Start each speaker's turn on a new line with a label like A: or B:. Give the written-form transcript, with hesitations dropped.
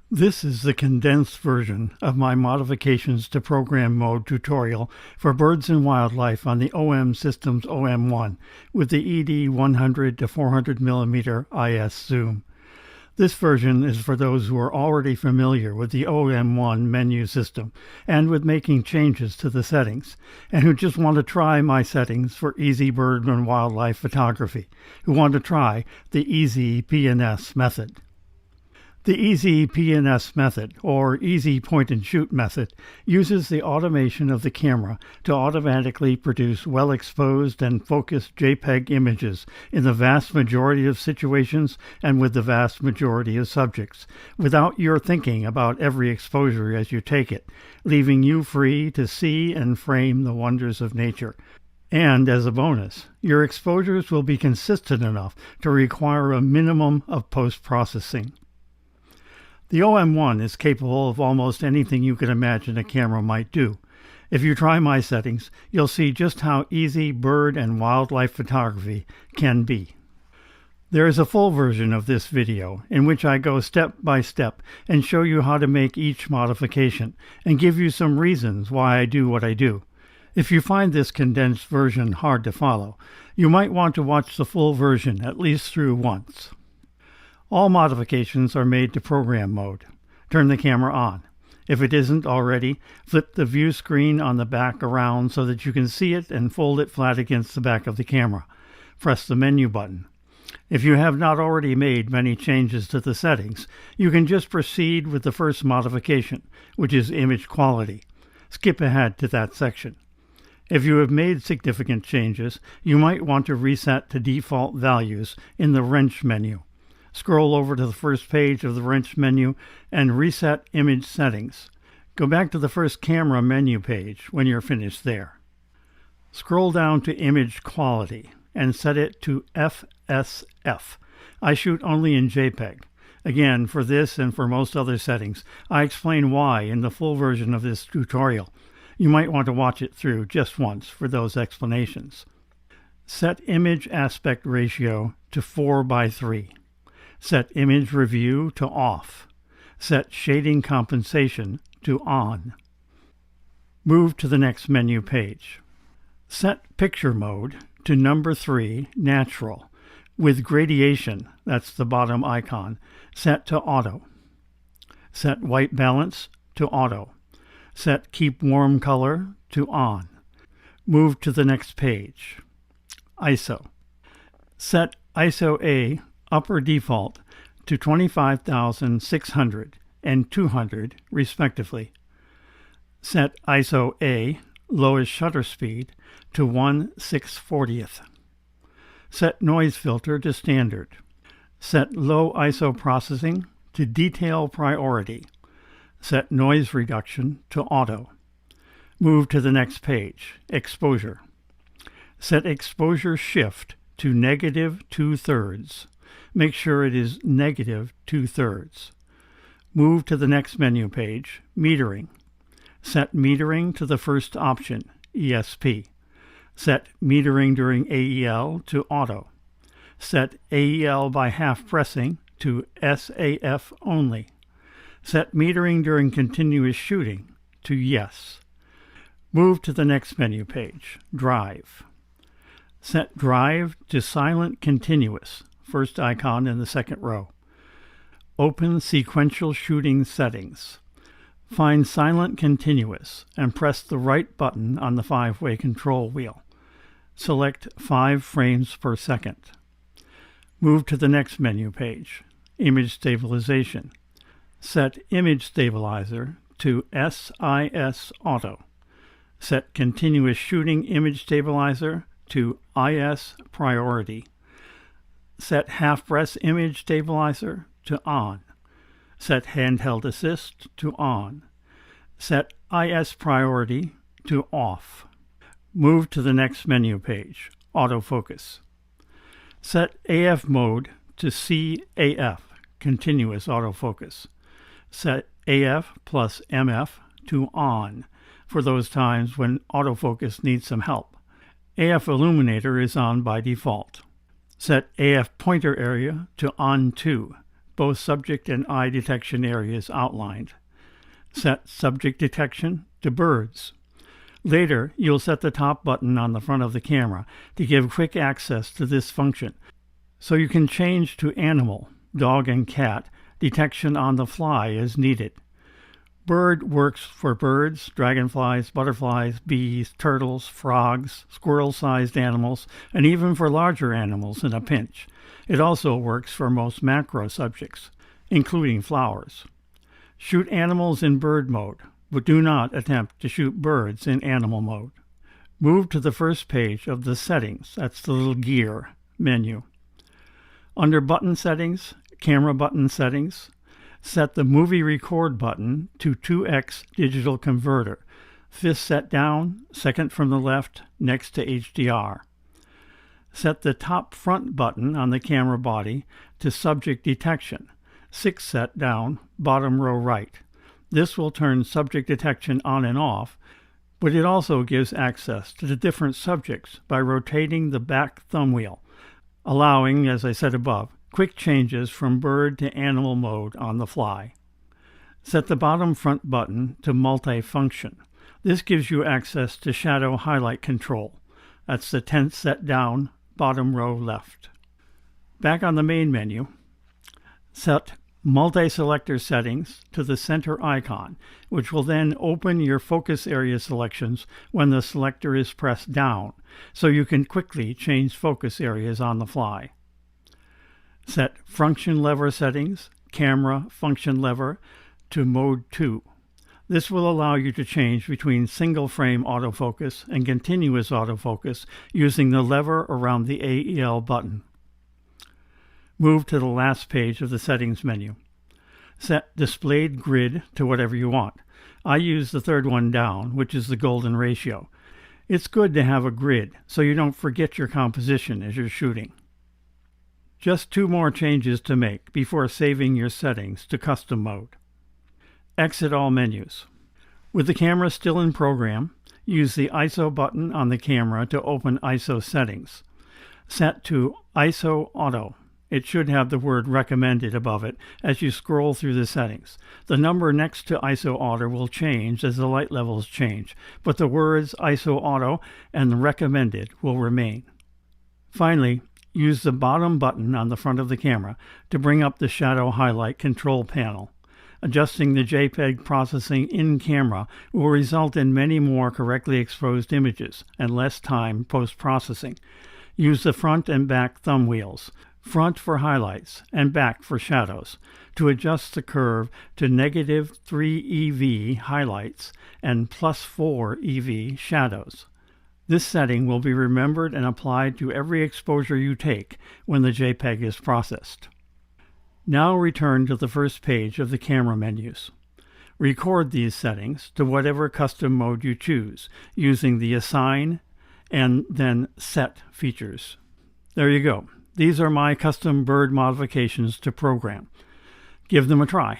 A: This is the condensed version of my modifications to program mode tutorial for birds and wildlife on the OM Systems OM-1 with the ED 100 to 400 mm IS zoom. This version is for those who are already familiar with the OM-1 menu system and with making changes to the settings, and who just want to try my settings for easy bird and wildlife photography, who want to try the EzPnS method. The EzPnS method, or Easy Point and Shoot method, uses the automation of the camera to automatically produce well-exposed and focused JPEG images in the vast majority of situations and with the vast majority of subjects, without your thinking about every exposure as you take it, leaving you free to see and frame the wonders of nature. And as a bonus, your exposures will be consistent enough to require a minimum of post-processing. The OM-1 is capable of almost anything you can imagine a camera might do. If you try my settings, you'll see just how easy bird and wildlife photography can be. There is a full version of this video in which I go step by step and show you how to make each modification and give you some reasons why I do what I do. If you find this condensed version hard to follow, you might want to watch the full version at least through once. All modifications are made to program mode. Turn the camera on. If it isn't already, flip the view screen on the back around so that you can see it and fold it flat against the back of the camera. Press the menu button. If you have not already made many changes to the settings, you can just proceed with the first modification, which is image quality. Skip ahead to that section. If you have made significant changes, you might want to reset to default values in the wrench menu. Scroll over to the first page of the wrench menu and reset image settings. Go back to the first camera menu page when you're finished there. Scroll down to image quality and set it to FSF. I shoot only in JPEG. Again, for this and for most other settings, I explain why in the full version of this tutorial. You might want to watch it through just once for those explanations. Set image aspect ratio to 4:3. Set image review to off. Set shading compensation to on. Move to the next menu page. Set picture mode to number 3, natural, with gradation, that's the bottom icon, set to auto. Set white balance to auto. Set keep warm color to on. Move to the next page. ISO. Set ISO A upper default to 25,600 and 200 respectively. Set ISO A lowest shutter speed to 1/640th. Set noise filter to standard. Set low ISO processing to detail priority. Set noise reduction to auto. Move to the next page, exposure. Set exposure shift to -2/3. Make sure it is -2/3. Move to the next menu page, metering. Set metering to the first option, ESP. Set metering during AEL to auto. Set AEL by half pressing to SAF only. Set metering during continuous shooting to yes. Move to the next menu page, drive. Set drive to silent continuous, first icon in the second row. Open sequential shooting settings. Find silent continuous and press the right button on the 5-way control wheel. Select 5 frames per second. Move to the next menu page, image stabilization. Set image stabilizer to SIS auto. Set continuous shooting image stabilizer to IS priority. Set half-press image stabilizer to on. Set handheld assist to on. Set IS priority to off. Move to the next menu page, autofocus. Set AF mode to CAF, continuous autofocus. Set AF plus MF to on for those times when autofocus needs some help. AF illuminator is on by default. Set AF pointer area to on 2, both subject and eye detection areas outlined. Set subject detection to birds. Later, you'll set the top button on the front of the camera to give quick access to this function, so you can change to animal, dog and cat, detection on the fly as needed. Bird works for birds, dragonflies, butterflies, bees, turtles, frogs, squirrel-sized animals, and even for larger animals in a pinch. It also works for most macro subjects, including flowers. Shoot animals in bird mode, but do not attempt to shoot birds in animal mode. Move to the first page of the Settings, that's the little gear menu. Under Button Settings, Camera Button Settings, set the Movie Record button to 2x Digital Converter, fifth set down, second from the left, next to HDR. Set the top front button on the camera body to Subject Detection, sixth set down, bottom row right. This will turn subject detection on and off, but it also gives access to the different subjects by rotating the back thumb wheel, allowing, as I said above, quick changes from bird to animal mode on the fly. Set the bottom front button to multifunction. This gives you access to shadow highlight control. That's the 10th set down, bottom row left. Back on the main menu, set multi-selector settings to the center icon, which will then open your focus area selections when the selector is pressed down, so you can quickly change focus areas on the fly. Set function lever settings, camera function lever, to mode 2. This will allow you to change between single frame autofocus and continuous autofocus using the lever around the AEL button. Move to the last page of the settings menu. Set displayed grid to whatever you want. I use the third one down, which is the golden ratio. It's good to have a grid so you don't forget your composition as you're shooting. Just 2 more changes to make before saving your settings to custom mode. Exit all menus. With the camera still in program, use the ISO button on the camera to open ISO settings. Set to ISO Auto. It should have the word recommended above it as you scroll through the settings. The number next to ISO Auto will change as the light levels change, but the words ISO Auto and recommended will remain. Finally, use the bottom button on the front of the camera to bring up the shadow highlight control panel. Adjusting the JPEG processing in camera will result in many more correctly exposed images and less time post-processing. Use the front and back thumb wheels, front for highlights and back for shadows, to adjust the curve to -3 EV highlights and +4 EV shadows. This setting will be remembered and applied to every exposure you take when the JPEG is processed. Now return to the first page of the camera menus. Record these settings to whatever custom mode you choose using the Assign and then Set features. There you go. These are my custom bird modifications to program. Give them a try.